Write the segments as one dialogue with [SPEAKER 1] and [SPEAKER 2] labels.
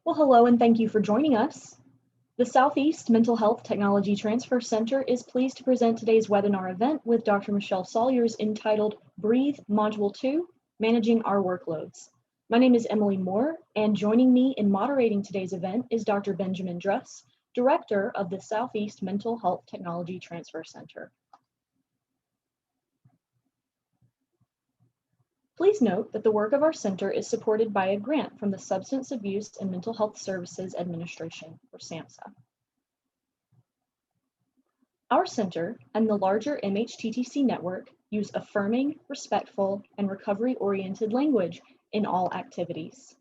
[SPEAKER 1] Well, hello, and thank you for joining us. The Southeast Mental Health Technology Transfer Center is pleased to present today's webinar event with Dr. Michelle Salyers entitled Breathe Module 2, Managing Our Workloads. My name is Emily Moore, and joining me in moderating today's event is Dr. Benjamin Druss, Director of the Southeast Mental Health Technology Transfer Center. Please note that the work of our center is supported by a grant from the Substance Abuse and Mental Health Services Administration, or SAMHSA. Our center and the larger MHTTC network use affirming, respectful, and recovery-oriented language in all activities.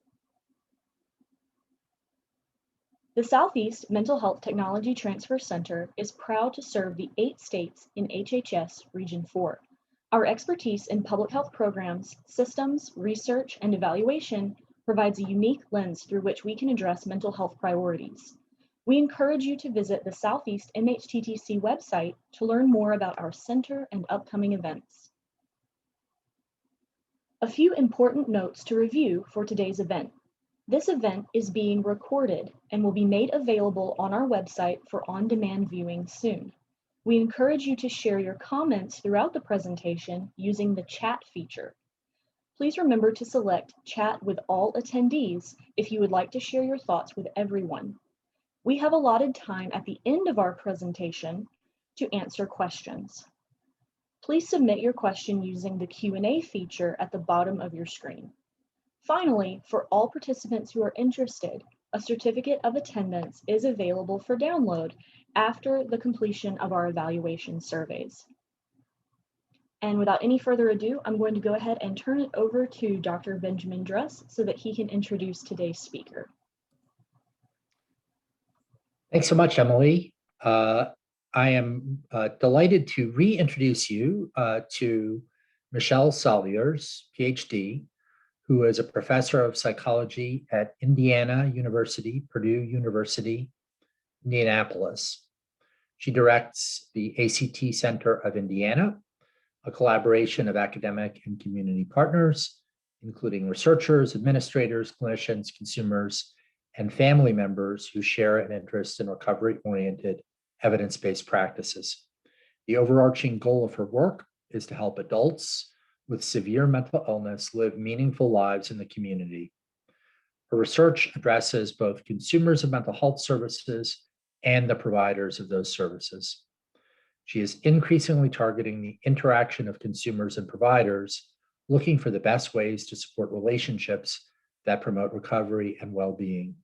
[SPEAKER 1] The Southeast Mental Health Technology Transfer Center is proud to serve the 8 states in HHS Region 4. Our expertise in public health programs, systems, research, and evaluation provides a unique lens through which we can address mental health priorities. We encourage you to visit the Southeast MHTTC website to learn more about our center and upcoming events. A few important notes to review for today's event. This event is being recorded and will be made available on our website for on-demand viewing soon. We encourage you to share your comments throughout the presentation using the chat feature. Please remember to select Chat with all attendees if you would like to share your thoughts with everyone. We have allotted time at the end of our presentation to answer questions. Please submit your question using the Q&A feature at the bottom of your screen. Finally, for all participants who are interested, a certificate of attendance is available for download after the completion of our evaluation surveys. And without any further ado, I'm going to go ahead and turn it over to Dr. Benjamin Druss so that he can introduce today's speaker.
[SPEAKER 2] Thanks so much, Emily. I am delighted to reintroduce you to Michelle Salyers, PhD, who is a professor of psychology at Indiana University, Purdue University, Indianapolis. She directs the ACT Center of Indiana, a collaboration of academic and community partners, including researchers, administrators, clinicians, consumers, and family members who share an interest in recovery-oriented, evidence-based practices. The overarching goal of her work is to help adults with severe mental illness live meaningful lives in the community. Her research addresses both consumers of mental health services and the providers of those services. She is increasingly targeting the interaction of consumers and providers, looking for the best ways to support relationships that promote recovery and well-being.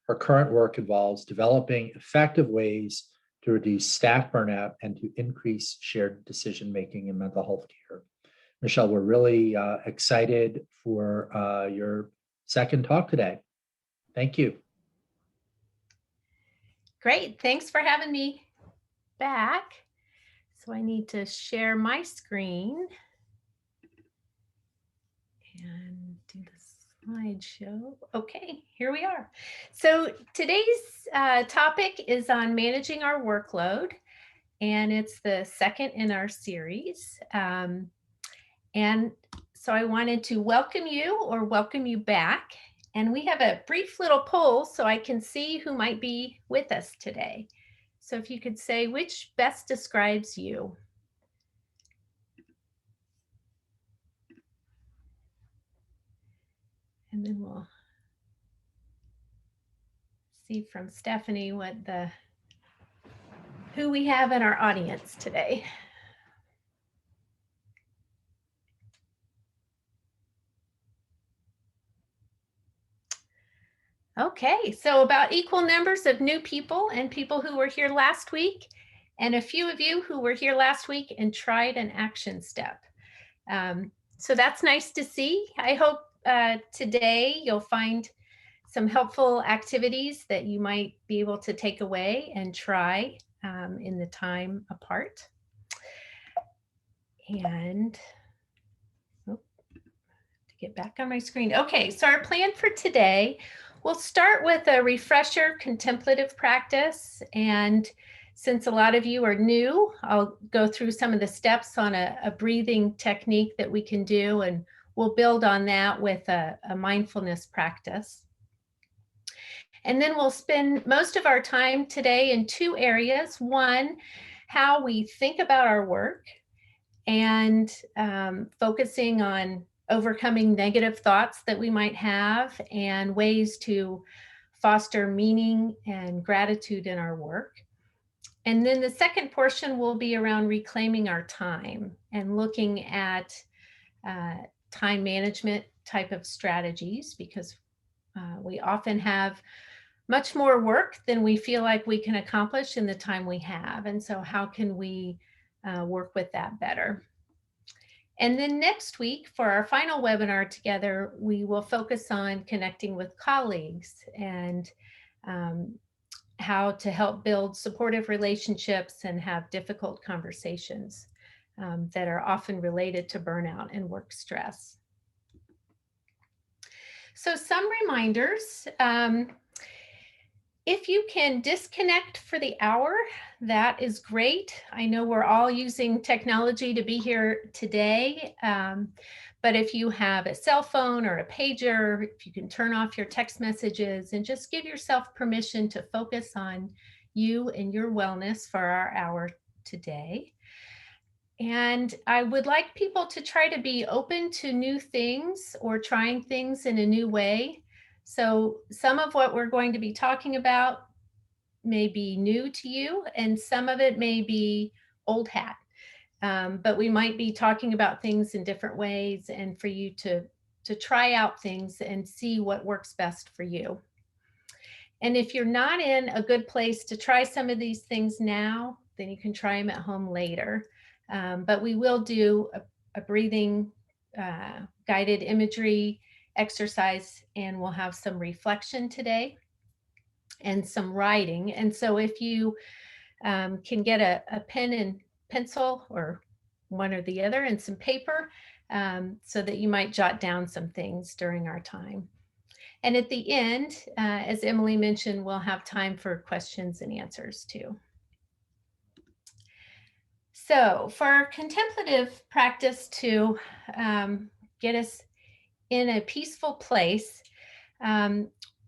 [SPEAKER 2] Her current work involves developing effective ways to reduce staff burnout and to increase shared decision-making in mental health care. Michelle, we're really excited for your second talk today. Thank you.
[SPEAKER 3] Great, thanks for having me back. So I need to share my screen and do the slideshow. Okay, here we are. So today's topic is on managing our workload, and it's the second in our series. And so I wanted to welcome you back. And we have a brief little poll so I can see who might be with us today. So if you could say which best describes you. And then we'll see from Stephanie who we have in our audience today. Okay, so about equal numbers of new people and people who were here last week, and a few of you who were here last week and tried an action step. So that's nice to see. I hope today you'll find some helpful activities that you might be able to take away and try in the time apart. And to get back on my screen. Okay, so our plan for today, we'll start with a refresher contemplative practice. And since a lot of you are new, I'll go through some of the steps on a breathing technique that we can do, and we'll build on that with a mindfulness practice. And then we'll spend most of our time today in two areas. One, how we think about our work and focusing on overcoming negative thoughts that we might have and ways to foster meaning and gratitude in our work. And then the second portion will be around reclaiming our time and looking at time management type of strategies, because we often have much more work than we feel like we can accomplish in the time we have. And so how can we work with that better? And then next week, for our final webinar together, we will focus on connecting with colleagues and how to help build supportive relationships and have difficult conversations that are often related to burnout and work stress. So some reminders. If you can disconnect for the hour, that is great. I know we're all using technology to be here today, but if you have a cell phone or a pager, if you can turn off your text messages and just give yourself permission to focus on you and your wellness for our hour today. And I would like people to try to be open to new things or trying things in a new way. So some of what we're going to be talking about may be new to you, and some of it may be old hat. But we might be talking about things in different ways, and for you to try out things and see what works best for you. And if you're not in a good place to try some of these things now, then you can try them at home later. But we will do a breathing guided imagery exercise, and we'll have some reflection today and some writing. And so if you can get a pen and pencil, or one or the other, and some paper, so that you might jot down some things during our time. And at the end, as Emily mentioned, we'll have time for questions and answers too. So for our contemplative practice to get us in a peaceful place,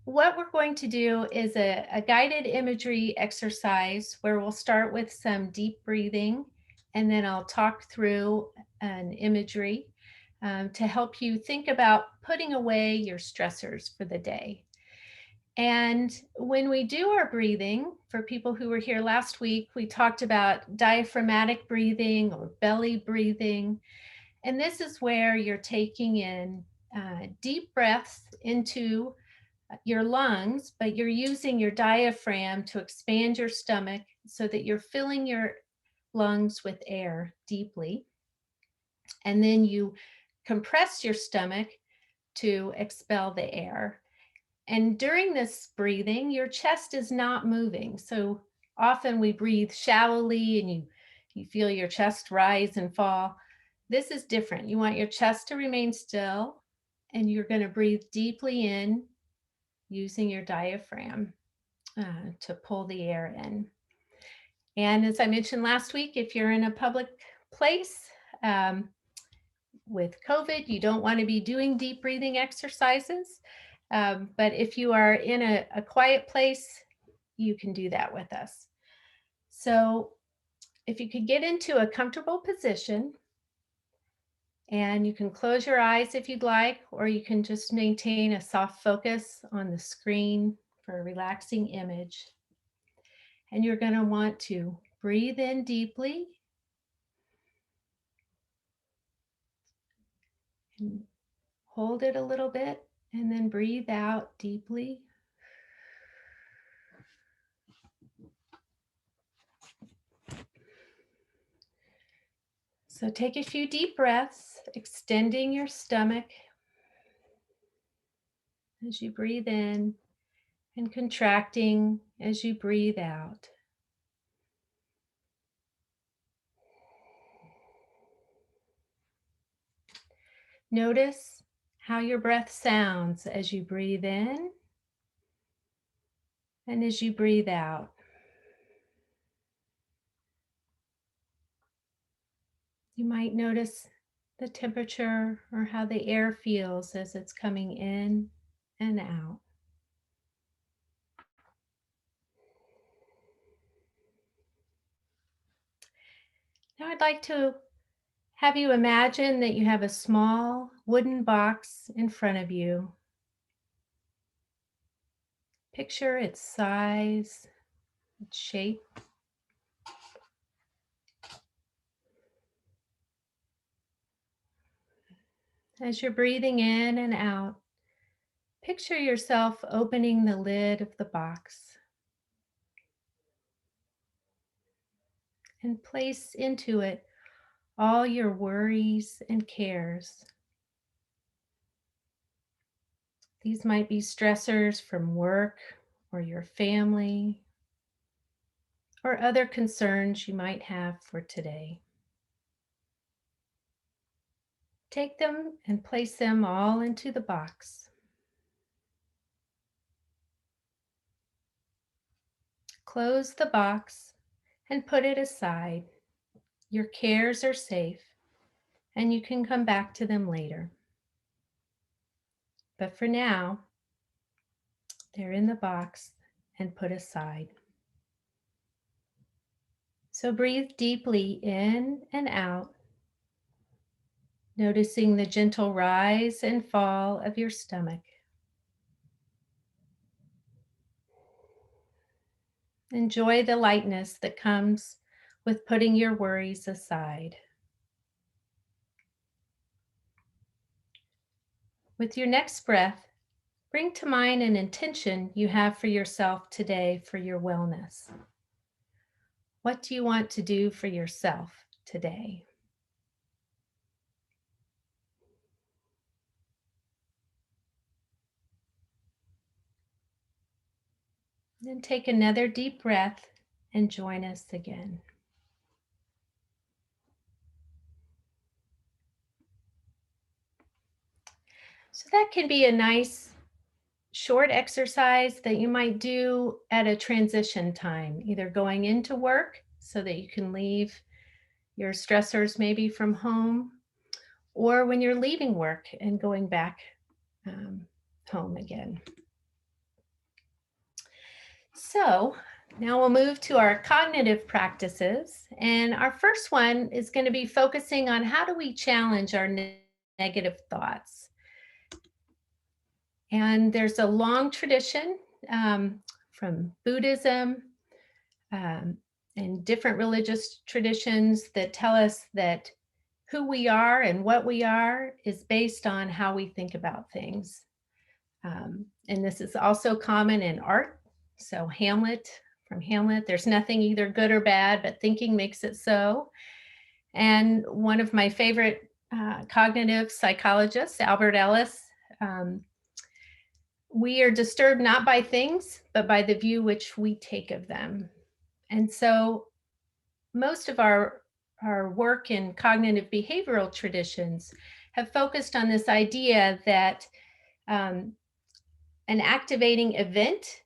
[SPEAKER 3] what we're going to do is a guided imagery exercise where we'll start with some deep breathing, and then I'll talk through an imagery to help you think about putting away your stressors for the day. And when we do our breathing, for people who were here last week, we talked about diaphragmatic breathing or belly breathing. And this is where you're taking in deep breaths into your lungs, but you're using your diaphragm to expand your stomach so that you're filling your lungs with air deeply. And then you compress your stomach to expel the air. And during this breathing, your chest is not moving. So often we breathe shallowly and you feel your chest rise and fall. This is different. You want your chest to remain still, and you're going to breathe deeply in using your diaphragm to pull the air in. And as I mentioned last week, if you're in a public place with COVID, you don't want to be doing deep breathing exercises. But if you are in a quiet place, you can do that with us. So if you could get into a comfortable position, and you can close your eyes if you'd like, or you can just maintain a soft focus on the screen for a relaxing image. And you're going to want to breathe in deeply and hold it a little bit, and then breathe out deeply. So take a few deep breaths, extending your stomach as you breathe in and contracting as you breathe out. Notice how your breath sounds as you breathe in and as you breathe out. You might notice the temperature or how the air feels as it's coming in and out. Now I'd like to have you imagine that you have a small wooden box in front of you. Picture its size, its shape. As you're breathing in and out, picture yourself opening the lid of the box and place into it all your worries and cares. These might be stressors from work or your family or other concerns you might have for today. Take them and place them all into the box. Close the box and put it aside. Your cares are safe and you can come back to them later. But for now, they're in the box and put aside. So breathe deeply in and out, noticing the gentle rise and fall of your stomach. Enjoy the lightness that comes with putting your worries aside. With your next breath, bring to mind an intention you have for yourself today for your wellness. What do you want to do for yourself today? Then take another deep breath and join us again. So that can be a nice short exercise that you might do at a transition time, either going into work so that you can leave your stressors maybe from home, or when you're leaving work and going back home again. So now we'll move to our cognitive practices. And our first one is going to be focusing on how do we challenge our negative thoughts. And there's a long tradition from Buddhism and different religious traditions that tell us that who we are and what we are is based on how we think about things. And this is also common in art. So from Hamlet, there's nothing either good or bad, but thinking makes it so. And one of my favorite cognitive psychologists, Albert Ellis, we are disturbed not by things, but by the view which we take of them. And so most of our work in cognitive behavioral traditions have focused on this idea that an activating event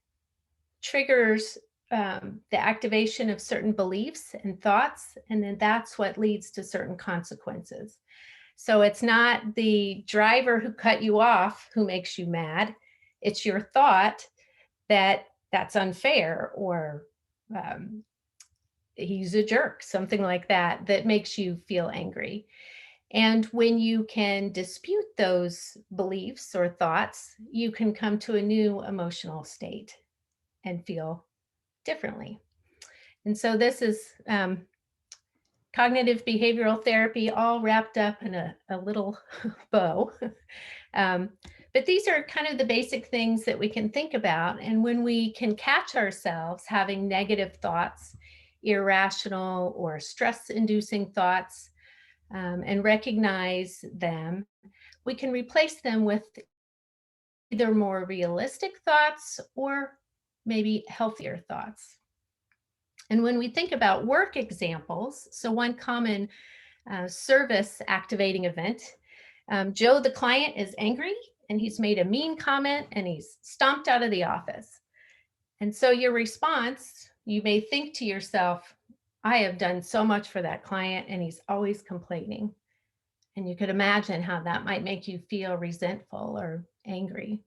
[SPEAKER 3] triggers the activation of certain beliefs and thoughts, and then that's what leads to certain consequences. So it's not the driver who cut you off who makes you mad. It's your thought that that's unfair, or he's a jerk, something like that, that makes you feel angry. And when you can dispute those beliefs or thoughts, you can come to a new emotional state and feel differently. And so this is cognitive behavioral therapy all wrapped up in a little bow. But these are kind of the basic things that we can think about. And when we can catch ourselves having negative thoughts, irrational or stress-inducing thoughts, and recognize them, we can replace them with either more realistic thoughts or maybe healthier thoughts. And when we think about work examples, so one common service activating event, Joe, the client, is angry and he's made a mean comment and he's stomped out of the office. And so your response, you may think to yourself, I have done so much for that client and he's always complaining. And you could imagine how that might make you feel resentful or angry.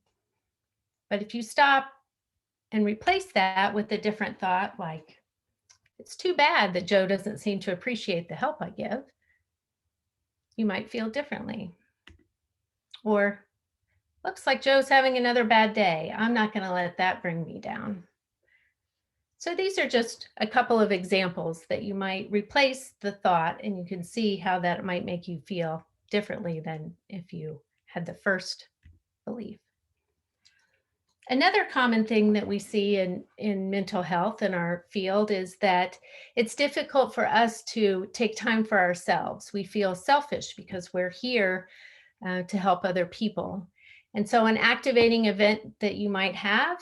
[SPEAKER 3] But if you stop and replace that with a different thought, like, It's too bad that Joe doesn't seem to appreciate the help I give. You might feel differently. Or, looks like Joe's having another bad day. I'm not going to let that bring me down. So these are just a couple of examples that you might replace the thought, and you can see how that might make you feel differently than if you had the first belief. Another common thing that we see in mental health in our field is that it's difficult for us to take time for ourselves. We feel selfish because we're here to help other people. And so an activating event that you might have,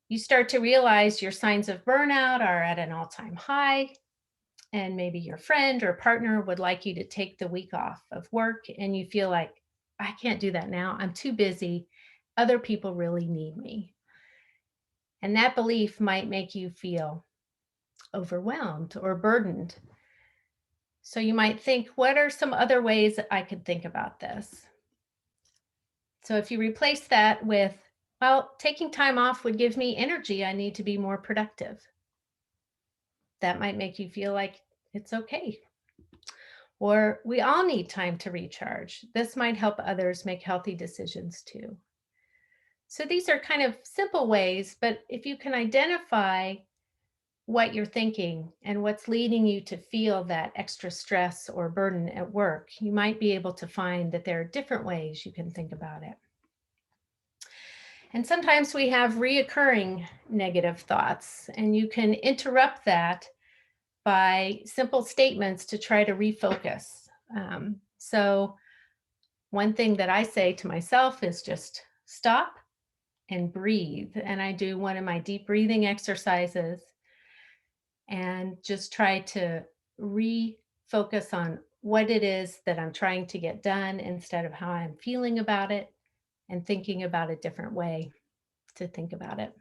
[SPEAKER 3] you start to realize your signs of burnout are at an all-time high, and maybe your friend or partner would like you to take the week off of work, and you feel like, I can't do that now. I'm too busy. Other people really need me. And that belief might make you feel overwhelmed or burdened. So you might think, what are some other ways that I could think about this? So if you replace that with, well, taking time off would give me energy. I need to be more productive. That might make you feel like it's okay. Or we all need time to recharge. This might help others make healthy decisions too. So these are kind of simple ways, but if you can identify what you're thinking and what's leading you to feel that extra stress or burden at work, you might be able to find that there are different ways you can think about it. And sometimes we have reoccurring negative thoughts, and you can interrupt that by simple statements to try to refocus. So one thing that I say to myself is just stop and breathe. And I do one of my deep breathing exercises and just try to refocus on what it is that I'm trying to get done instead of how I'm feeling about it, and thinking about a different way to think about it.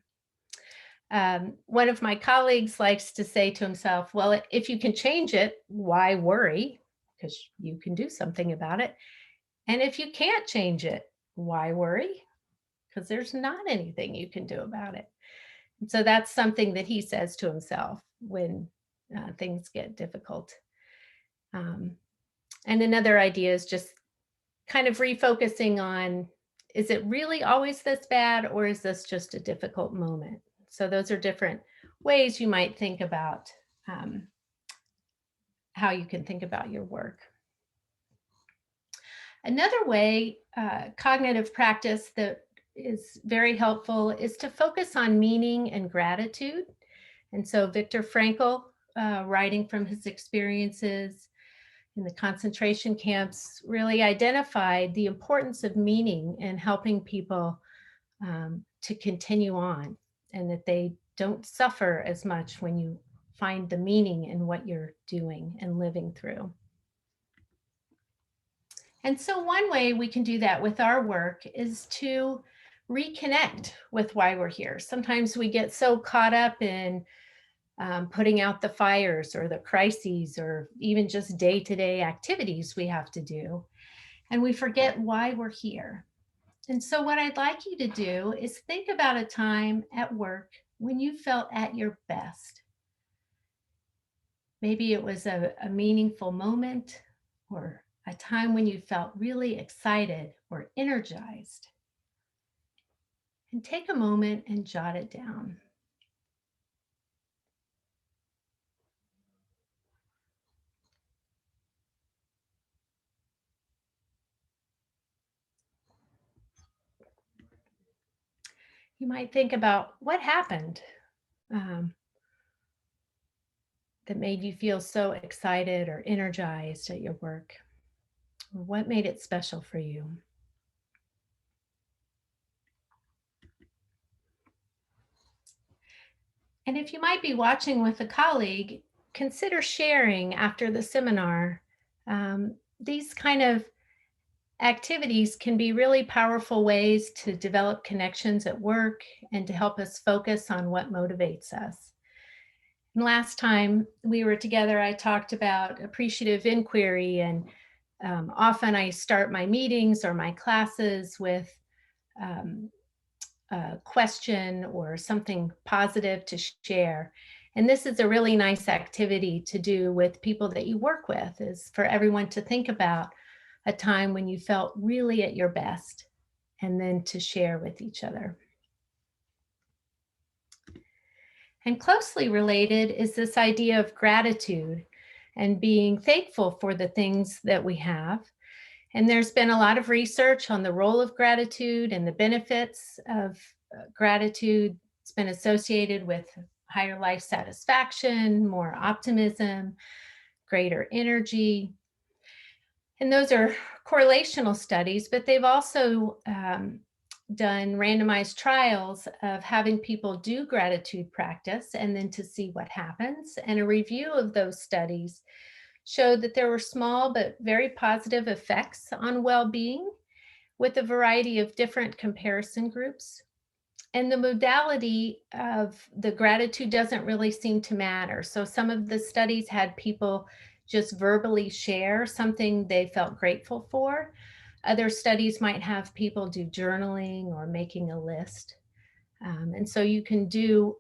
[SPEAKER 3] One of my colleagues likes to say to himself, well, if you can change it, why worry? Because you can do something about it. And if you can't change it, why worry? Because there's not anything you can do about it. And so that's something that he says to himself when things get difficult. And another idea is just kind of refocusing on, is it really always this bad, or is this just a difficult moment? So those are different ways you might think about how you can think about your work. Another way, cognitive practice that is very helpful is to focus on meaning and gratitude. And so Viktor Frankl, writing from his experiences in the concentration camps, really identified the importance of meaning in helping people to continue on, and that they don't suffer as much when you find the meaning in what you're doing and living through. And so one way we can do that with our work is to reconnect with why we're here. Sometimes we get so caught up in putting out the fires or the crises or even just day-to-day activities we have to do, and we forget why we're here. And so what I'd like you to do is think about a time at work when you felt at your best. Maybe it was a meaningful moment, or a time when you felt really excited or energized. And take a moment and jot it down. You might think about what happened that made you feel so excited or energized at your work, or what made it special for you. And if you might be watching with a colleague, consider sharing after the seminar. These kind of activities can be really powerful ways to develop connections at work and to help us focus on what motivates us. And last time we were together, I talked about appreciative inquiry, and often I start my meetings or my classes with a question or something positive to share. And this is a really nice activity to do with people that you work with, is for everyone to think about a time when you felt really at your best, and then to share with each other. And closely related is this idea of gratitude and being thankful for the things that we have. And there's been a lot of research on the role of gratitude and the benefits of gratitude. It's been associated with higher life satisfaction, more optimism, greater energy. And those are correlational studies, but they've also done randomized trials of having people do gratitude practice and then to see what happens. And a review of those studies showed that there were small but very positive effects on well-being with a variety of different comparison groups. And the modality of the gratitude doesn't really seem to matter. So some of the studies had people just verbally share something they felt grateful for. Other studies might have people do journaling or making a list. And so you can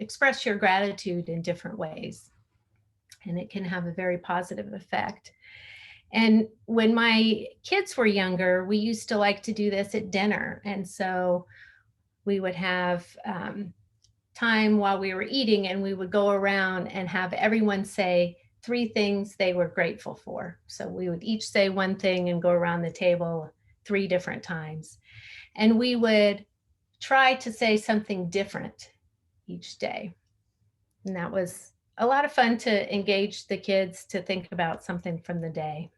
[SPEAKER 3] express your gratitude in different ways, and it can have a very positive effect. And when my kids were younger, we used to like to do this at dinner. And so we would have time while we were eating, and we would go around and have everyone say 3 things they were grateful for. So we would each say one thing and go around the table 3 different times. And we would try to say something different each day. And that was a lot of fun to engage the kids to think about something from the day.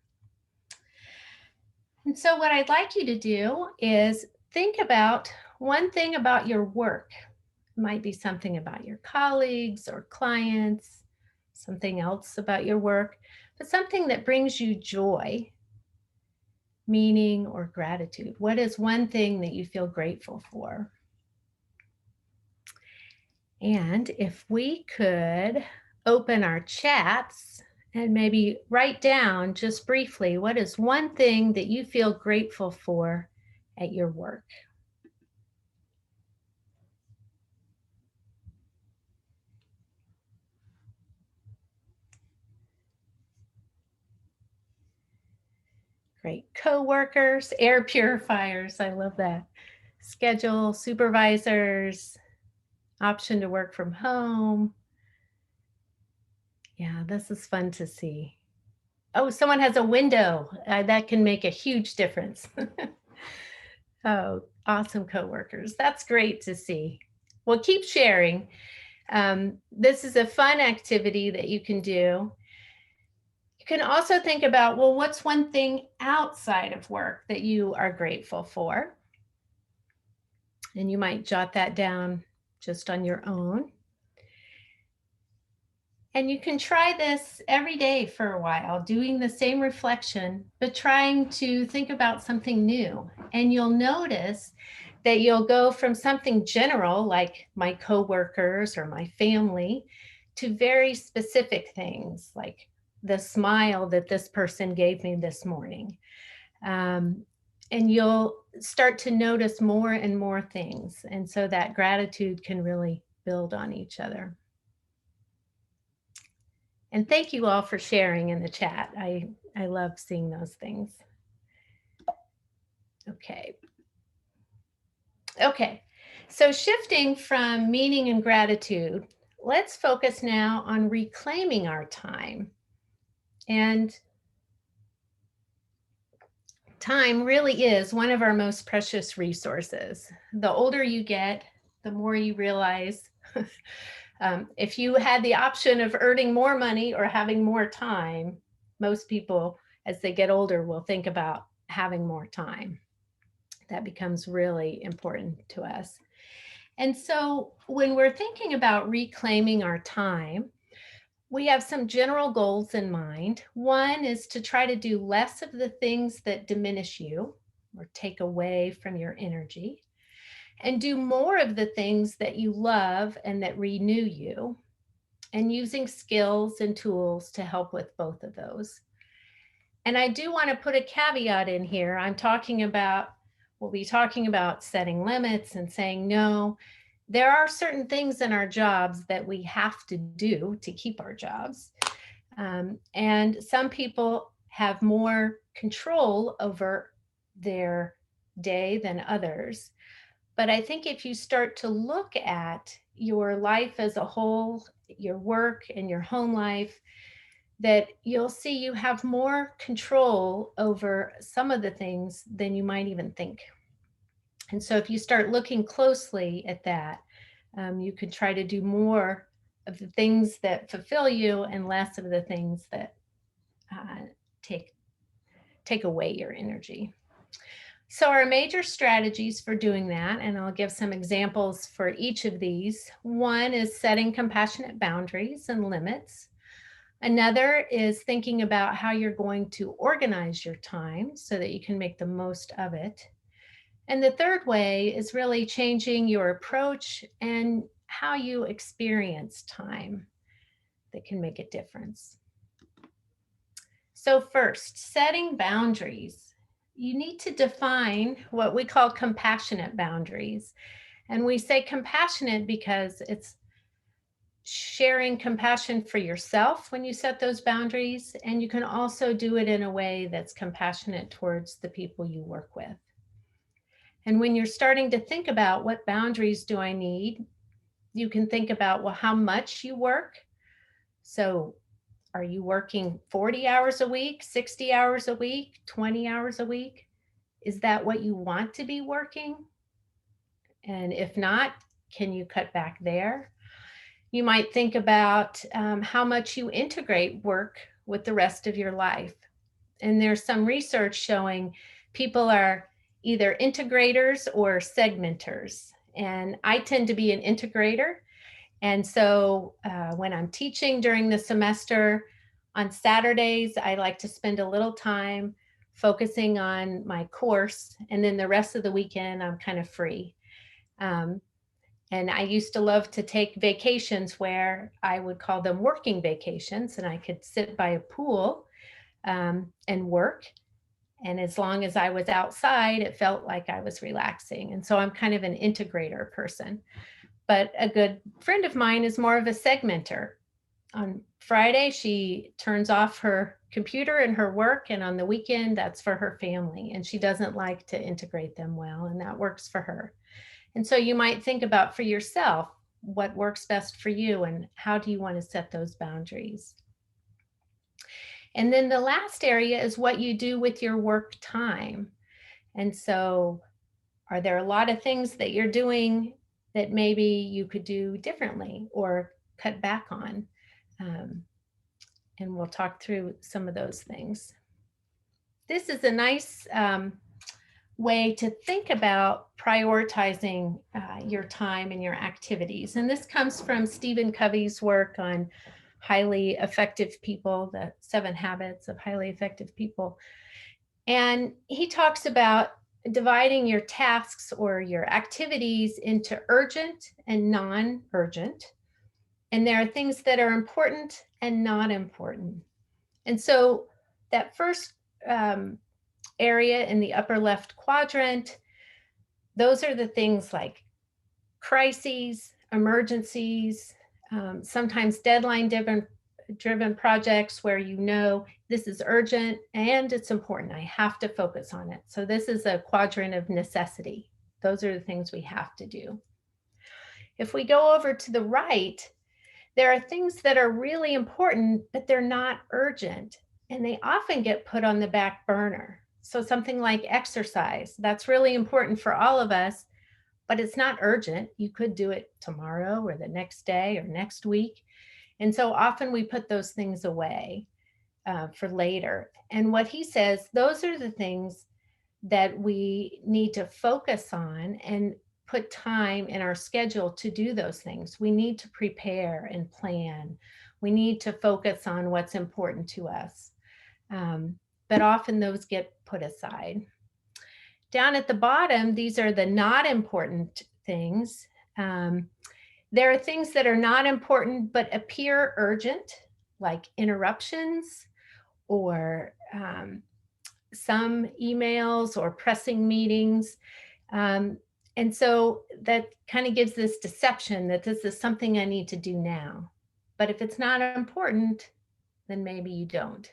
[SPEAKER 3] And so what I'd like you to do is think about one thing about your work. It might be something about your colleagues or clients, something else about your work, but something that brings you joy, meaning, or gratitude. What is one thing that you feel grateful for? And if we could open our chats and maybe write down just briefly, what is one thing that you feel grateful for at your work? Great. Coworkers, air purifiers. I love that. Schedule, supervisors, option to work from home. Yeah, this is fun to see. Oh, someone has a window. That can make a huge difference. Oh, awesome coworkers. That's great to see. Well, keep sharing. This is a fun activity that you can do. You can also think about, well, what's one thing outside of work that you are grateful for? And you might jot that down just on your own. And you can try this every day for a while, doing the same reflection, but trying to think about something new. And you'll notice that you'll go from something general, like my coworkers or my family, to very specific things, like the smile that this person gave me this morning. And you'll start to notice more and more things. And so that gratitude can really build on each other. And thank you all for sharing in the chat. I love seeing those things. Okay. So shifting from meaning and gratitude, let's focus now on reclaiming our time. And time really is one of our most precious resources. The older you get, the more you realize if you had the option of earning more money or having more time, most people, as they get older, will think about having more time. That becomes really important to us. And so when we're thinking about reclaiming our time, we have some general goals in mind. One is to try to do less of the things that diminish you or take away from your energy, and do more of the things that you love and that renew you, and using skills and tools to help with both of those. And I do want to put a caveat in here. We'll be talking about setting limits and saying no. there are certain things in our jobs that we have to do to keep our jobs. And some people have more control over their day than others. But I think if you start to look at your life as a whole, your work and your home life, that you'll see you have more control over some of the things than you might even think. And so if you start looking closely at that, you could try to do more of the things that fulfill you and less of the things that take away your energy. So our major strategies for doing that, and I'll give some examples for each of these. One is setting compassionate boundaries and limits. Another is thinking about how you're going to organize your time so that you can make the most of it. And the third way is really changing your approach and how you experience time that can make a difference. So first, setting boundaries. You need to define what we call compassionate boundaries. And we say compassionate because it's sharing compassion for yourself when you set those boundaries. And you can also do it in a way that's compassionate towards the people you work with. And when you're starting to think about what boundaries do I need, you can think about, well, how much you work. So are you working 40 hours a week, 60 hours a week, 20 hours a week? Is that what you want to be working? And if not, can you cut back there? You might think about how much you integrate work with the rest of your life. And there's some research showing people are either integrators or segmenters. And I tend to be an integrator. And so when I'm teaching during the semester on Saturdays, I like to spend a little time focusing on my course. And then the rest of the weekend, I'm kind of free. And I used to love to take vacations where I would call them working vacations, and I could sit by a pool and work. And as long as I was outside, it felt like I was relaxing. And so I'm kind of an integrator person. But a good friend of mine is more of a segmenter. On Friday, she turns off her computer and her work, and on the weekend, that's for her family. And she doesn't like to integrate them well, and that works for her. And so you might think about for yourself, what works best for you and how do you want to set those boundaries? And then the last area is what you do with your work time. And so are there a lot of things that you're doing that maybe you could do differently or cut back on? And we'll talk through some of those things. This is a nice way to think about prioritizing your time and your activities. And this comes from Stephen Covey's work on highly effective people, the 7 habits of highly effective people. And he talks about dividing your tasks or your activities into urgent and non-urgent. And there are things that are important and not important. And so that first area in the upper left quadrant, those are the things like crises, emergencies, sometimes deadline driven projects where you know this is urgent and it's important. I have to focus on it. So this is a quadrant of necessity. Those are the things we have to do. If we go over to the right, there are things that are really important, but they're not urgent, and they often get put on the back burner. So something like exercise, that's really important for all of us, but it's not urgent. You could do it tomorrow or the next day or next week. And so often we put those things away for later. And what he says, those are the things that we need to focus on and put time in our schedule to do those things. We need to prepare and plan. We need to focus on what's important to us. But often those get put aside. Down at the bottom, these are the not important things. There are things that are not important but appear urgent, like interruptions or some emails or pressing meetings. And so that kind of gives this deception that this is something I need to do now. But if it's not important, then maybe you don't.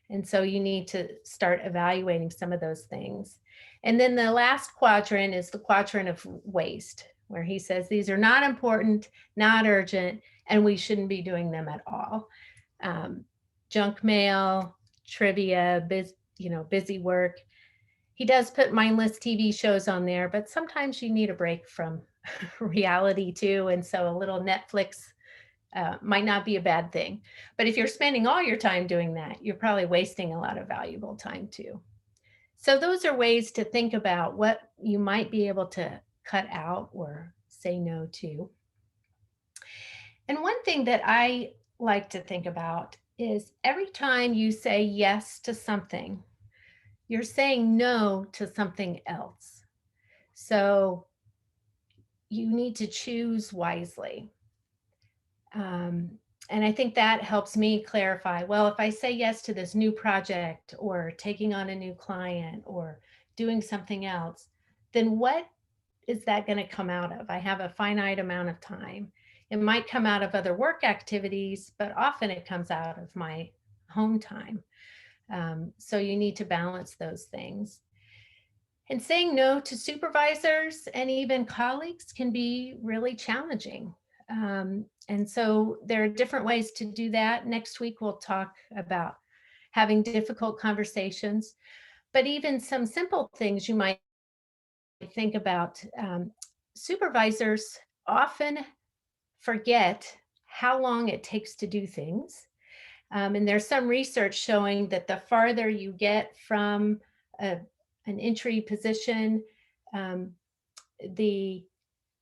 [SPEAKER 3] And so you need to start evaluating some of those things. And then the last quadrant is the quadrant of waste, where he says these are not important, not urgent, and we shouldn't be doing them at all. Junk mail, trivia, busy work. He does put mindless TV shows on there, but sometimes you need a break from reality too. And so a little Netflix might not be a bad thing. But if you're spending all your time doing that, you're probably wasting a lot of valuable time too. So those are ways to think about what you might be able to cut out or say no to. And one thing that I like to think about is every time you say yes to something, you're saying no to something else. So you need to choose wisely. And I think that helps me clarify, well, if I say yes to this new project or taking on a new client or doing something else, then what is that going to come out of? I have a finite amount of time. It might come out of other work activities, but often it comes out of my home time. So you need to balance those things. And saying no to supervisors and even colleagues can be really challenging. And so there are different ways to do that. Next week, we'll talk about having difficult conversations, but even some simple things you might think about. Supervisors often forget how long it takes to do things. And there's some research showing that the farther you get from an entry position, the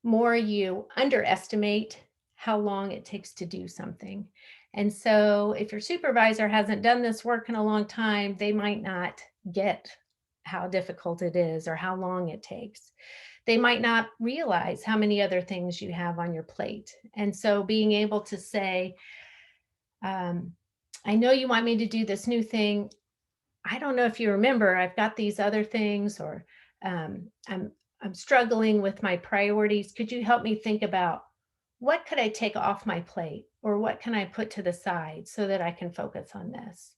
[SPEAKER 3] more you underestimate how long it takes to do something. And so if your supervisor hasn't done this work in a long time, they might not get how difficult it is or how long it takes. They might not realize how many other things you have on your plate. And so being able to say, I know you want me to do this new thing. I don't know if you remember, I've got these other things, or I'm struggling with my priorities. Could you help me think about what could I take off my plate, or what can I put to the side so that I can focus on this?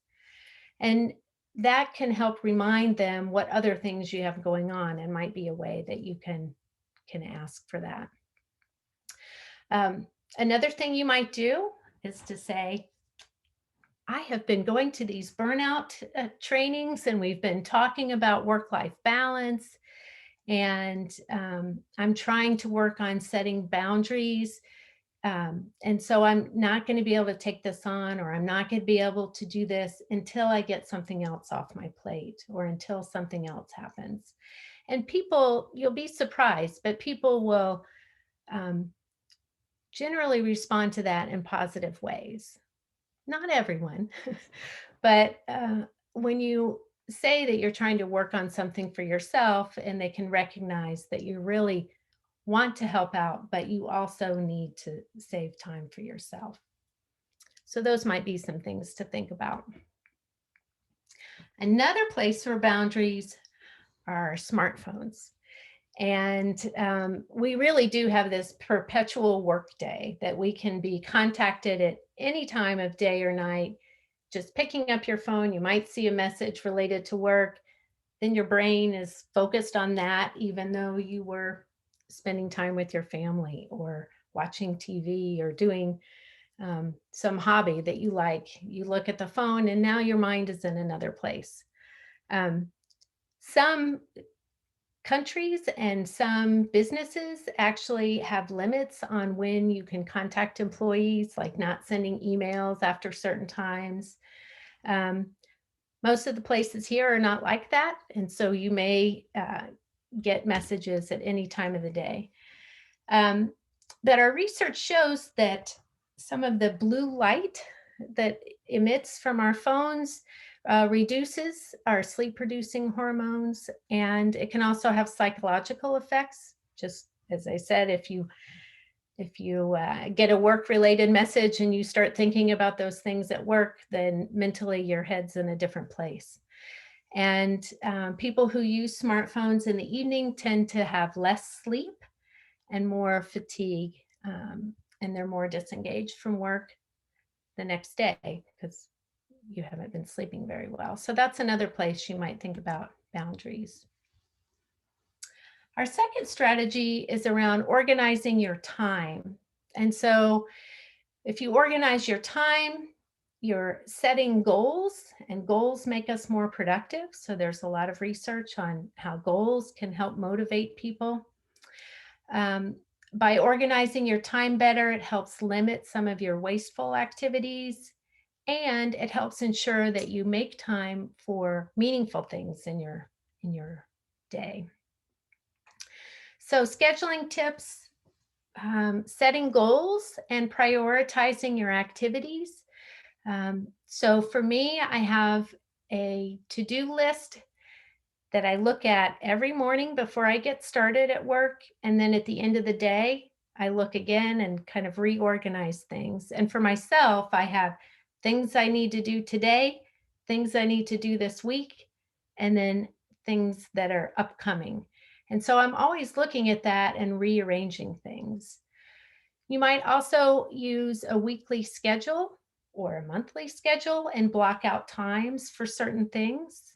[SPEAKER 3] And that can help remind them what other things you have going on, and might be a way that you can ask for that. Another thing you might do is to say, I have been going to these burnout trainings, and we've been talking about work-life balance, and I'm trying to work on setting boundaries. And so I'm not going to be able to take this on, or I'm not going to be able to do this until I get something else off my plate, or until something else happens. And people, you'll be surprised, but people will generally respond to that in positive ways. Not everyone, but when you say that you're trying to work on something for yourself, and they can recognize that you really want to help out, but you also need to save time for yourself. So those might be some things to think about. Another place for boundaries are smartphones. And we really do have this perpetual work day that we can be contacted at any time of day or night. Just picking up your phone, you might see a message related to work, then your brain is focused on that, even though you were spending time with your family or watching TV or doing some hobby that you like. You look at the phone and now your mind is in another place. Some countries and some businesses actually have limits on when you can contact employees, like not sending emails after certain times. Most of the places here are not like that. And so you may get messages at any time of the day. But our research shows that some of the blue light that emits from our phones reduces our sleep producing hormones, and it can also have psychological effects. Just as I said, if you get a work related message and you start thinking about those things at work, then mentally your head's in a different place. And people who use smartphones in the evening tend to have less sleep and more fatigue, and they're more disengaged from work the next day because you haven't been sleeping very well. So that's another place you might think about boundaries. Our second strategy is around organizing your time. And so if you organize your time, you're setting goals, and goals make us more productive. So there's a lot of research on how goals can help motivate people. By organizing your time better, it helps limit some of your wasteful activities, and it helps ensure that you make time for meaningful things in your day. So scheduling tips, setting goals and prioritizing your activities. So for me, I have a to-do list that I look at every morning before I get started at work. And then at the end of the day, I look again and kind of reorganize things. And for myself, I have things I need to do today, things I need to do this week, and then things that are upcoming. And so I'm always looking at that and rearranging things. You might also use a weekly schedule or a monthly schedule and block out times for certain things.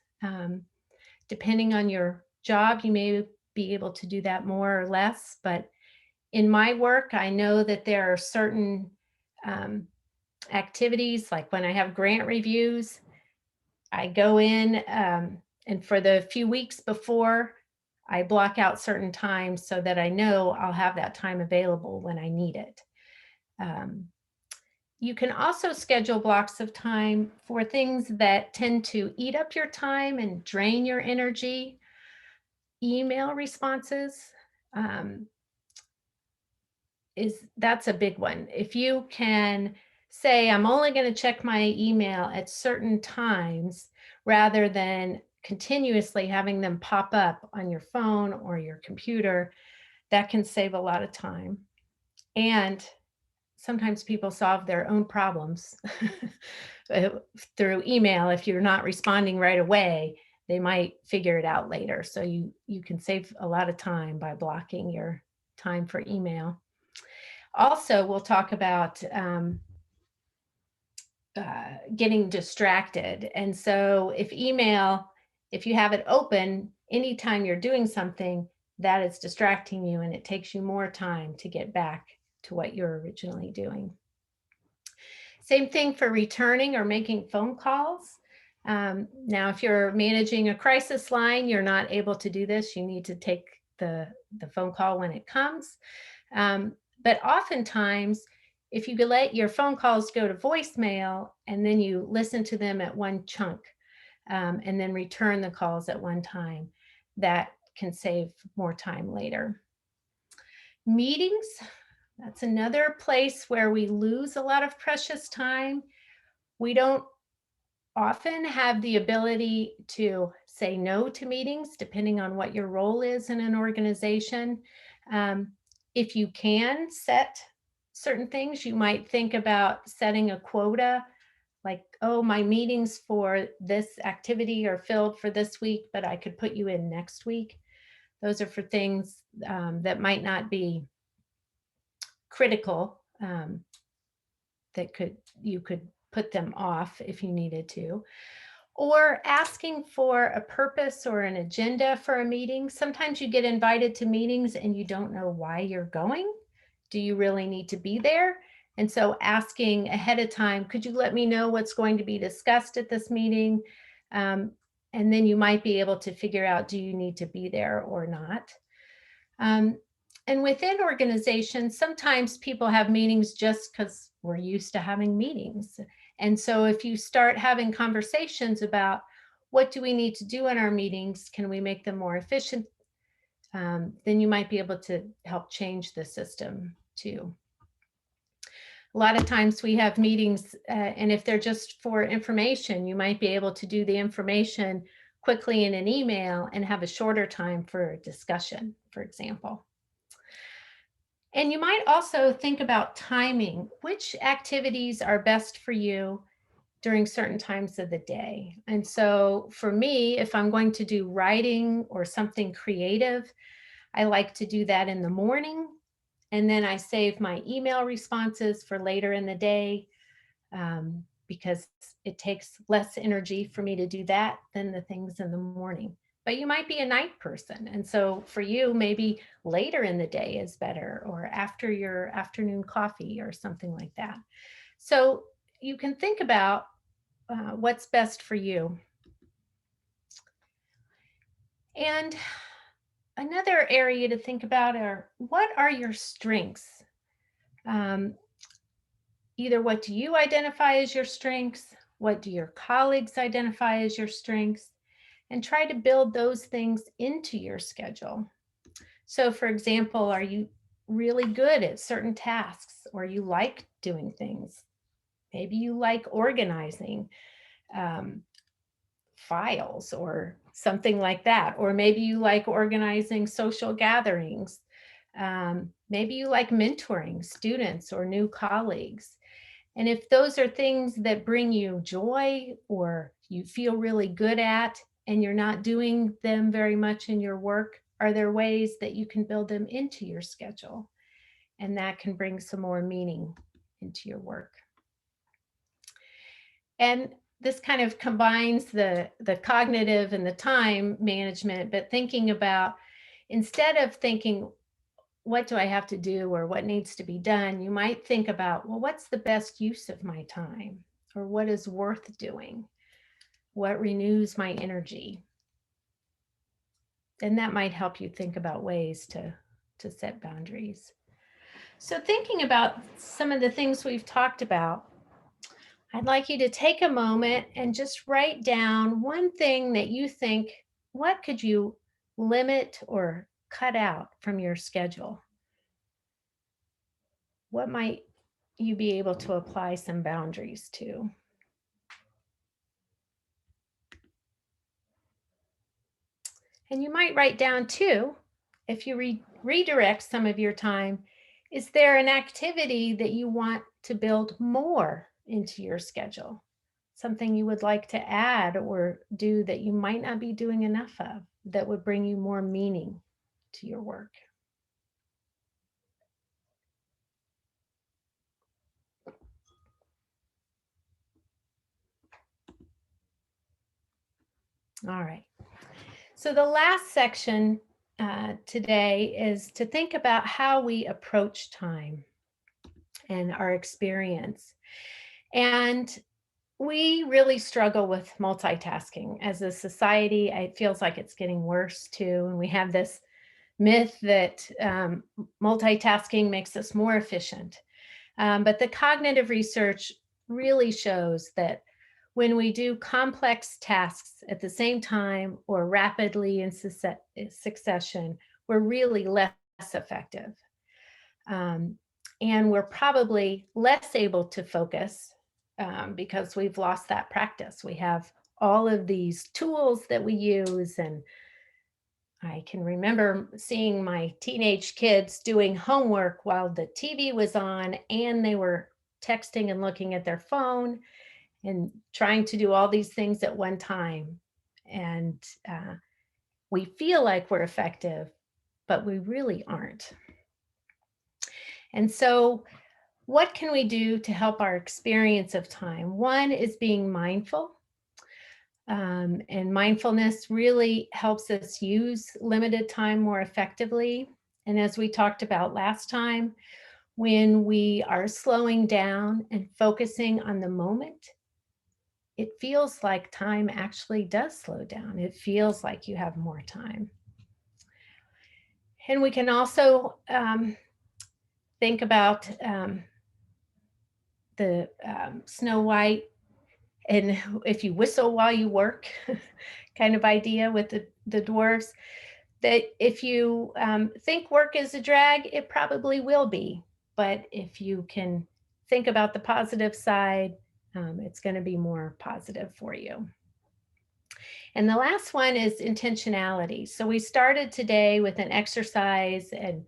[SPEAKER 3] Depending on your job, you may be able to do that more or less. But in my work, I know that there are certain activities, like when I have grant reviews, I go in and for the few weeks before, I block out certain times so that I know I'll have that time available when I need it. You can also schedule blocks of time for things that tend to eat up your time and drain your energy. Email responses, that's a big one. If you can say, I'm only going to check my email at certain times rather than continuously having them pop up on your phone or your computer, that can save a lot of time. And sometimes people solve their own problems through email. If you're not responding right away, they might figure it out later. So you can save a lot of time by blocking your time for email. Also, we'll talk about getting distracted. And so if you have it open anytime you're doing something, that is distracting you, and it takes you more time to get back to what you're originally doing. Same thing for returning or making phone calls. Now, if you're managing a crisis line, you're not able to do this. You need to take the phone call when it comes. But oftentimes, if you could let your phone calls go to voicemail and then you listen to them at one chunk and then return the calls at one time, that can save more time later. Meetings, that's another place where we lose a lot of precious time. We don't often have the ability to say no to meetings, depending on what your role is in an organization. If you can set certain things, you might think about setting a quota, like, oh, my meetings for this activity are filled for this week, but I could put you in next week. Those are for things that might not be critical, that you could put them off if you needed to. Or asking for a purpose or an agenda for a meeting. Sometimes you get invited to meetings and you don't know why you're going. Do you really need to be there? And so asking ahead of time, could you let me know what's going to be discussed at this meeting? And then you might be able to figure out, do you need to be there or not? And within organizations, sometimes people have meetings just because we're used to having meetings. And so if you start having conversations about what do we need to do in our meetings, can we make them more efficient, then you might be able to help change the system too. A lot of times we have meetings, and if they're just for information, you might be able to do the information quickly in an email and have a shorter time for discussion, for example. And you might also think about timing. Which activities are best for you during certain times of the day. And so for me, if I'm going to do writing or something creative, I like to do that in the morning. And then I save my email responses for later in the day, because it takes less energy for me to do that than the things in the morning. But you might be a night person. And so for you, maybe later in the day is better, or after your afternoon coffee or something like that. So you can think about what's best for you. And another area to think about are, what are your strengths? Either what do you identify as your strengths? What do your colleagues identify as your strengths? And try to build those things into your schedule. So for example, are you really good at certain tasks, or you like doing things? Maybe you like organizing files or something like that. Or maybe you like organizing social gatherings. Maybe you like mentoring students or new colleagues. And if those are things that bring you joy or you feel really good at, and you're not doing them very much in your work, are there ways that you can build them into your schedule? And that can bring some more meaning into your work. And this kind of combines the cognitive and the time management, but thinking about, instead of thinking, what do I have to do or what needs to be done, you might think about, well, what's the best use of my time? Or what is worth doing? What renews my energy? And that might help you think about ways to set boundaries. So thinking about some of the things we've talked about, I'd like you to take a moment and just write down one thing that you think, what could you limit or cut out from your schedule? What might you be able to apply some boundaries to? And you might write down too, if you redirect some of your time, is there an activity that you want to build more into your schedule? Something you would like to add or do that you might not be doing enough of, that would bring you more meaning to your work? All right. So the last section today is to think about how we approach time and our experience. And we really struggle with multitasking as a society. It feels like it's getting worse too. And we have this myth that multitasking makes us more efficient. But the cognitive research really shows that when we do complex tasks at the same time or rapidly in succession, we're really less effective. And we're probably less able to focus because we've lost that practice. We have all of these tools that we use, and I can remember seeing my teenage kids doing homework while the TV was on, and they were texting and looking at their phone and trying to do all these things at one time. And we feel like we're effective, but we really aren't. And so what can we do to help our experience of time? One is being mindful. And mindfulness really helps us use limited time more effectively. And as we talked about last time, when we are slowing down and focusing on the moment, it feels like time actually does slow down. It feels like you have more time. And we can also think about the Snow White, and if you whistle while you work kind of idea with the dwarves, that if you think work is a drag, it probably will be. But if you can think about the positive side, it's going to be more positive for you. And the last one is intentionality. So we started today with an exercise and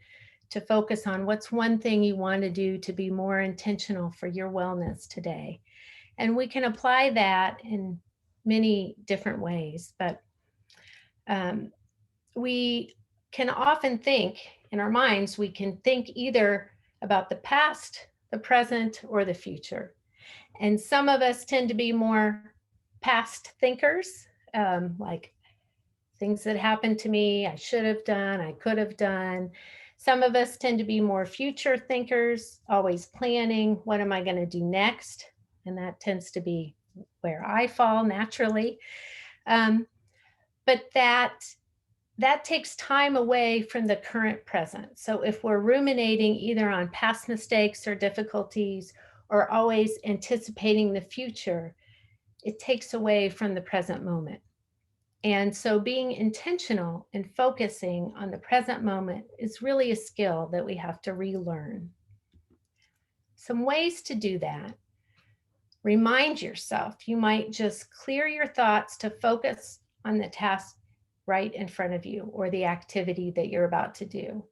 [SPEAKER 3] to focus on what's one thing you want to do to be more intentional for your wellness today. And we can apply that in many different ways, but we can often think in our minds, we can think either about the past, the present, or the future. And some of us tend to be more past thinkers, like things that happened to me, I should have done, I could have done. Some of us tend to be more future thinkers, always planning, what am I going to do next? And that tends to be where I fall naturally. But that takes time away from the current present. So if we're ruminating either on past mistakes or difficulties, or always anticipating the future, it takes away from the present moment. And so being intentional and focusing on the present moment is really a skill that we have to relearn. Some ways to do that. Remind yourself, you might just clear your thoughts to focus on the task right in front of you or the activity that you're about to do.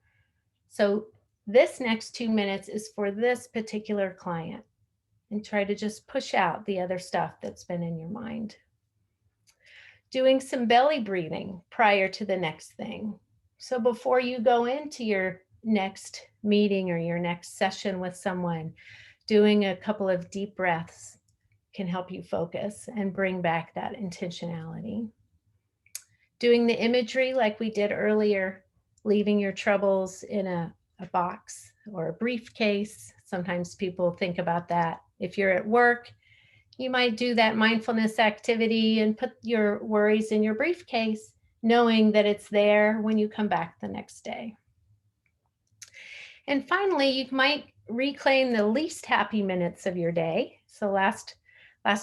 [SPEAKER 3] So this next 2 minutes is for this particular client, and try to just push out the other stuff that's been in your mind. Doing some belly breathing prior to the next thing. So before you go into your next meeting or your next session with someone, doing a couple of deep breaths can help you focus and bring back that intentionality. Doing the imagery like we did earlier, leaving your troubles in a box or a briefcase. Sometimes people think about that. If you're at work, you might do that mindfulness activity and put your worries in your briefcase, knowing that it's there when you come back the next day. And finally, you might reclaim the least happy minutes of your day. So last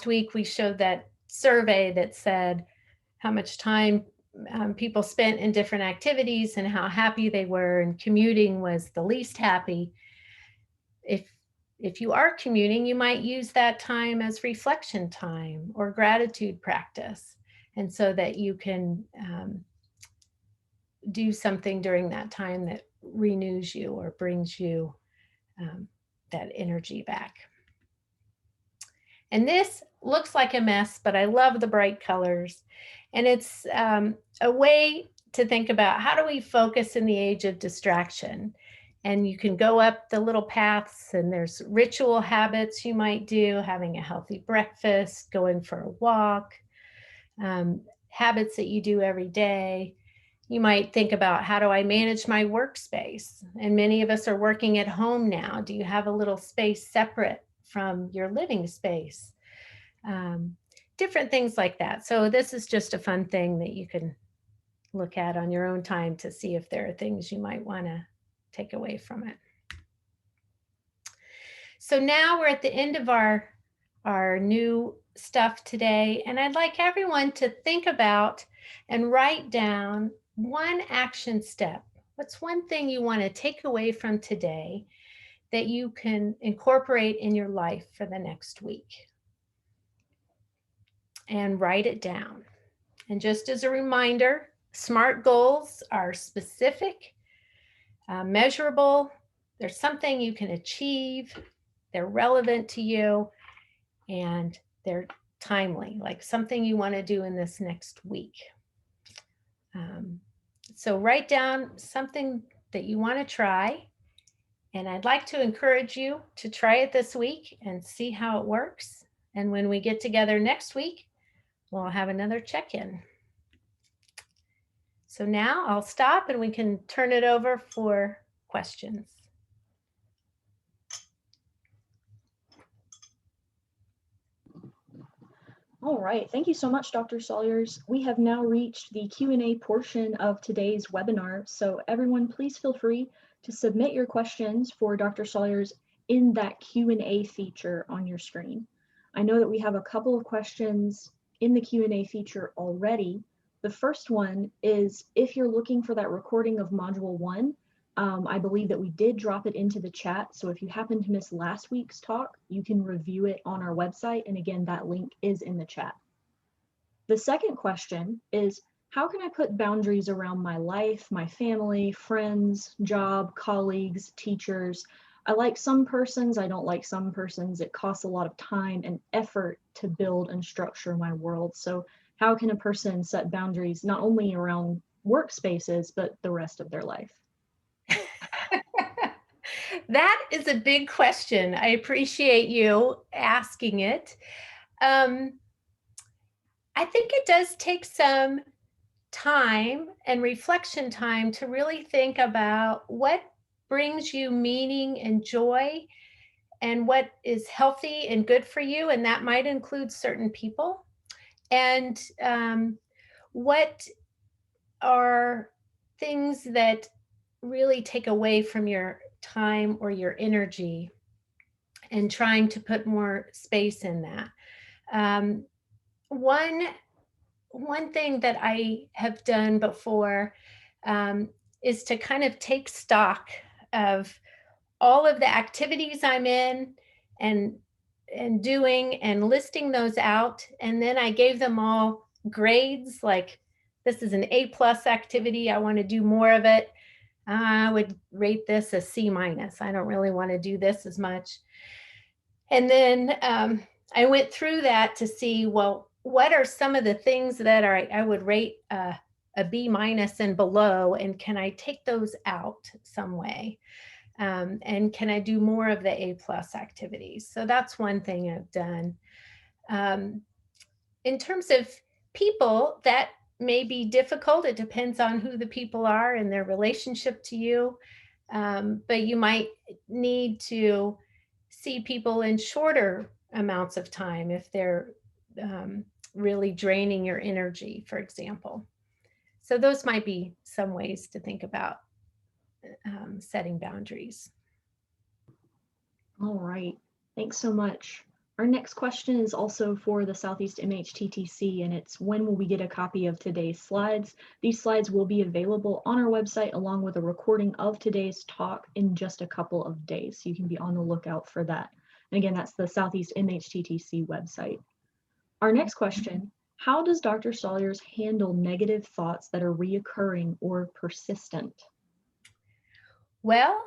[SPEAKER 3] week, we showed that survey that said how much time people spent in different activities and how happy they were, and commuting was the least happy. If you are commuting, you might use that time as reflection time or gratitude practice, and so that you can do something during that time that renews you or brings you that energy back. And this looks like a mess, but I love the bright colors. And it's a way to think about how do we focus in the age of distraction. And you can go up the little paths, and there's ritual habits you might do, having a healthy breakfast, going for a walk, habits that you do every day. You might think about, how do I manage my workspace? And many of us are working at home now. Do you have a little space separate from your living space? Different things like that. So this is just a fun thing that you can look at on your own time to see if there are things you might want to take away from it. So now we're at the end of our new stuff today, and I'd like everyone to think about and write down one action step. What's one thing you want to take away from today that you can incorporate in your life for the next week? And write it down. And just as a reminder, SMART goals are specific, measurable. There's something you can achieve. They're relevant to you, and they're timely, like something you want to do in this next week. So write down something that you want to try. And I'd like to encourage you to try it this week and see how it works. And when we get together next week, we'll have another check-in. So now I'll stop and we can turn it over for questions.
[SPEAKER 1] All right, thank you so much, Dr. Salyers. We have now reached the Q&A portion of today's webinar, so everyone please feel free to submit your questions for Dr. Salyers in that Q&A feature on your screen. I know that we have a couple of questions in the Q&A feature already. The first one is, if you're looking for that recording of Module 1, I believe that we did drop it into the chat, so if you happen to miss last week's talk, you can review it on our website, and again, that link is in the chat. The second question is, how can I put boundaries around my life, my family, friends, job, colleagues, teachers, I like some persons, I don't like some persons. It costs a lot of time and effort to build and structure my world. So how can a person set boundaries not only around workspaces, but the rest of their life?
[SPEAKER 3] That is a big question. I appreciate you asking it. Um, I think it does take some time and reflection time to really think about what brings you meaning and joy and what is healthy and good for you. And that might include certain people. And what are things that really take away from your time or your energy, and trying to put more space in that. Um, one one thing that I have done before um, is to kind of take stock of all of the activities I'm in and doing and listing those out, and then I gave them all grades, like this is an A+ activity, I want to do more of it. I would rate this a C-. I don't really want to do this as much. And then I went through that to see, well, what are some of the things that I would rate a B- and below, and can I take those out some way? And can I do more of the A+ activities? So that's one thing I've done. Um, in terms of people, that may be difficult. It depends on who the people are and their relationship to you. But you might need to see people in shorter amounts of time if they're really draining your energy, for example. So those might be some ways to think about setting boundaries.
[SPEAKER 1] All right, thanks so much. Our next question is also for the Southeast MHTTC, and it's when will we get a copy of today's slides? These slides will be available on our website along with a recording of today's talk in just a couple of days. So you can be on the lookout for that. And again, that's the Southeast MHTTC website. Our next question, how does Dr. Salyers handle negative thoughts that are reoccurring or persistent?
[SPEAKER 3] Well,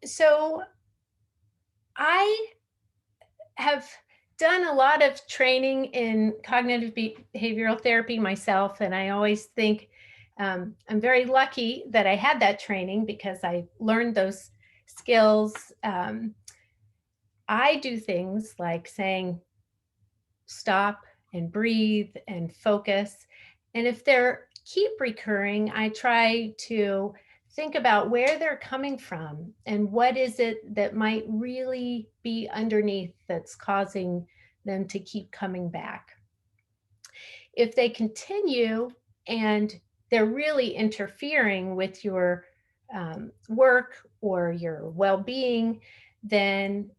[SPEAKER 3] so I have done a lot of training in cognitive behavioral therapy myself, and I always think I'm very lucky that I had that training because I learned those skills. I do things like saying stop and breathe and focus. And if they're keep recurring, I try to think about where they're coming from and what is it that might really be underneath that's causing them to keep coming back. If they continue and they're really interfering with your work or your well-being, then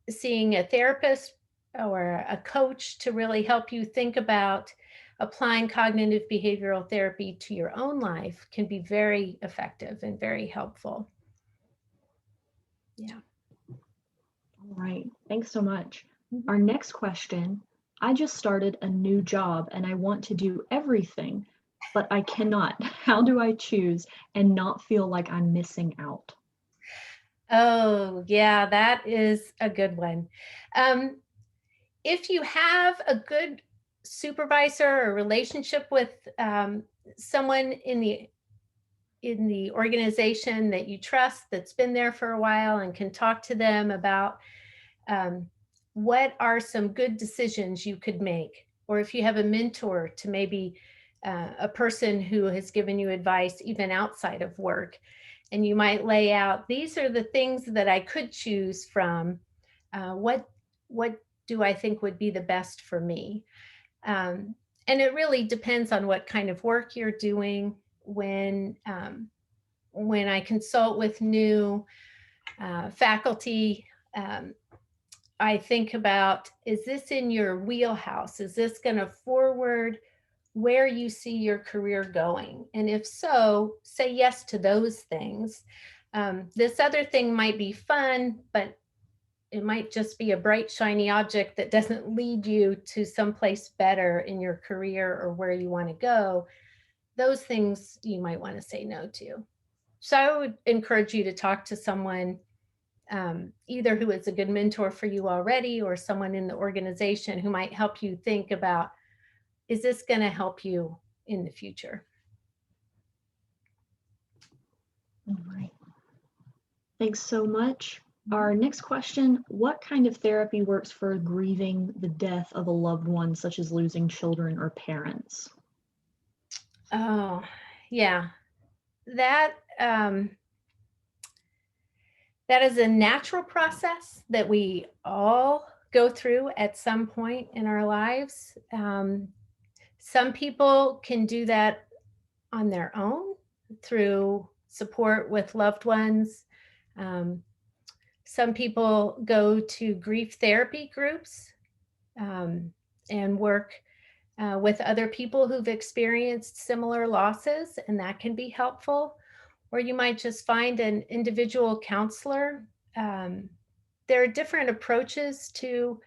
[SPEAKER 3] seeing a therapist or a coach to really help you think about applying cognitive behavioral therapy to your own life can be very effective and very helpful. Yeah.
[SPEAKER 1] All right, thanks so much. Our next question, I just started a new job and I want to do everything, but I cannot. How do I choose and not feel like I'm missing out?
[SPEAKER 3] Oh, yeah, that is a good one. If you have a good supervisor or relationship with someone in the organization that you trust, that's been there for a while, and can talk to them about what are some good decisions you could make, or if you have a mentor to maybe a person who has given you advice even outside of work, and you might lay out, these are the things that I could choose from. What do I think would be the best for me? And it really depends on what kind of work you're doing. When I consult with new faculty, I think about, is this in your wheelhouse? Is this going to forward where you see your career going? And if so, say yes to those things. This other thing might be fun, but it might just be a bright, shiny object that doesn't lead you to someplace better in your career or where you want to go. Those things you might want to say no to. So I would encourage you to talk to someone, either who is a good mentor for you already or someone in the organization who might help you think about, is this going to help you in the future?
[SPEAKER 1] All right. Thanks so much. Our next question, what kind of therapy works for grieving the death of a loved one, such as losing children or parents?
[SPEAKER 3] Oh, yeah. That that is a natural process that we all go through at some point in our lives. Some people can do that on their own through support with loved ones. Um, some people go to grief therapy groups, and work with other people who've experienced similar losses, and that can be helpful. Or you might just find an individual counselor. Um, there are different approaches to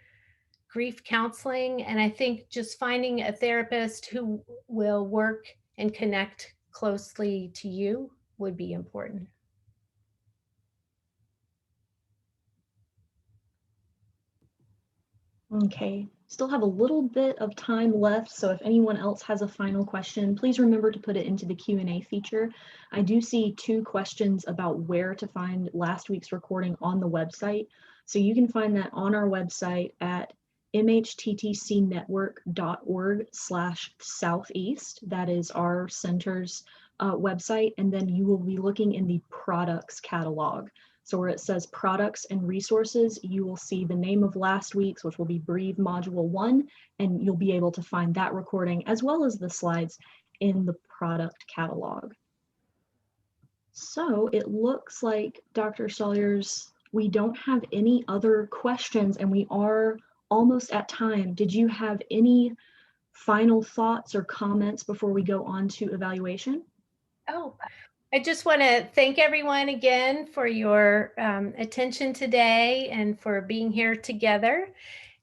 [SPEAKER 3] grief counseling, and I think just finding a therapist who will work and connect closely to you would be important.
[SPEAKER 1] Okay, still have a little bit of time left, so if anyone else has a final question, please remember to put it into the Q&A feature. I do see 2 questions about where to find last week's recording on the website. So you can find that on our website at mhttcnetwork.org/southeast. That is our center's website, and then you will be looking in the products catalog. So where it says products and resources, you will see the name of last week's, which will be Breathe Module 1, and you'll be able to find that recording as well as the slides in the product catalog. So it looks like, Dr. Salyers, we don't have any other questions and we are almost at time. Did you have any final thoughts or comments before we go on to evaluation?
[SPEAKER 3] Oh, I just want to thank everyone again for your attention today and for being here together.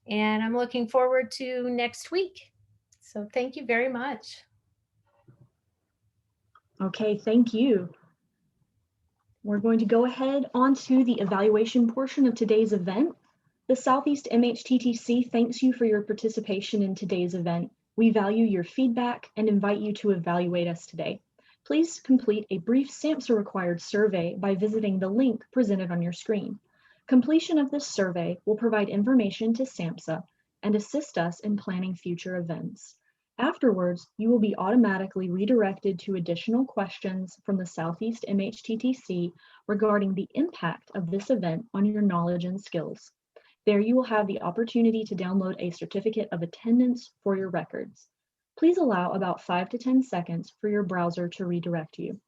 [SPEAKER 3] And I'm looking forward to next week. So thank you very much.
[SPEAKER 1] Okay, thank you. We're going to go ahead on to the evaluation portion of today's event. The Southeast MHTTC thanks you for your participation in today's event. We value your feedback and invite you to evaluate us today. Please complete a brief SAMHSA required survey by visiting the link presented on your screen. Completion of this survey will provide information to SAMHSA and assist us in planning future events. Afterwards, you will be automatically redirected to additional questions from the Southeast MHTTC regarding the impact of this event on your knowledge and skills. There you will have the opportunity to download a certificate of attendance for your records. Please allow about 5 to 10 seconds for your browser to redirect you.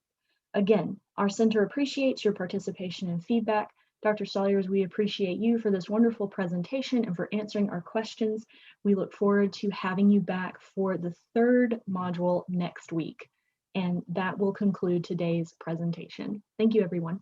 [SPEAKER 1] Again, our center appreciates your participation and feedback. Dr. Salyers, we appreciate you for this wonderful presentation and for answering our questions. We look forward to having you back for the 3rd module next week. And that will conclude today's presentation. Thank you, everyone.